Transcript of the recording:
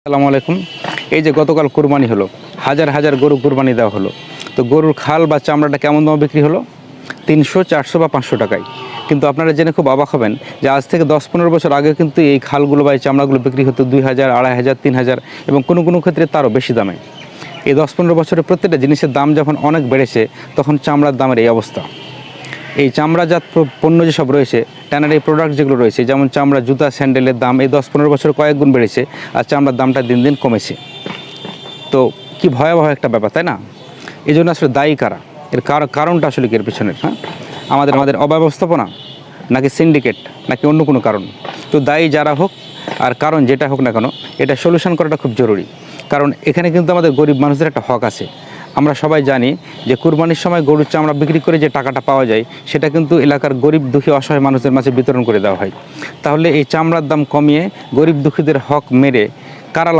আসসালামু আলাইকুম। এই যে গতকাল কুরবানি হলো, হাজার হাজার গরু কুরবানি দেওয়া হলো, তো গরুর খাল বা চামড়াটা কেমন দামে বিক্রি হলো? 300, 400 বা 500 টাকায়। কিন্তু আপনারা জেনে খুব অবাক হবেন যে আজ থেকে 10-15 বছর আগে কিন্তু এই খালগুলো বা এই চামড়াগুলো বিক্রি হতো 2000, 2500, 3000 এবং কোনো কোনো ক্ষেত্রে তারও বেশি দামে। এই 10-15 বছরে প্রত্যেকটা জিনিসের দাম যখন অনেক বেড়েছে, তখন চামড়ার দামের এই অবস্থা। এই চামড়াজাত পণ্য যেসব রয়েছে, ট্যানারি প্রোডাক্ট যেগুলো রয়েছে, যেমন চামড়া, জুতা, স্যান্ডেলের দাম এই 10-15 বছরে কয়েক গুণ বেড়েছে, আর চামড়ার দামটা দিন দিন কমেছে। তো কি ভয়াবহ একটা ব্যাপার, তাই না? এই জন্য আসলে দায়ী কারা? এর কারণটা আসলে কি এর পিছনের? আমাদের অব্যবস্থাপনা, নাকি সিন্ডিকেট, নাকি অন্য কোনো কারণ? তো দায়ী যারা হোক আর কারণ যেটা হোক না কেন, এটা সলিউশন করাটা খুব জরুরি। কারণ এখানে কিন্তু আমাদের গরিব মানুষদের একটা হক আছে। আমরা সবাই জানি যে কুরবানির সময় গরুর চামড়া বিক্রি করে যে টাকাটা পাওয়া যায়, সেটা কিন্তু এলাকার গরিব দুঃখী অসহায় মানুষদের মাঝে বিতরণ করে দেওয়া হয়। তাহলে এই চামড়ার দাম কমিয়ে গরিব দুঃখীদের হক মেরে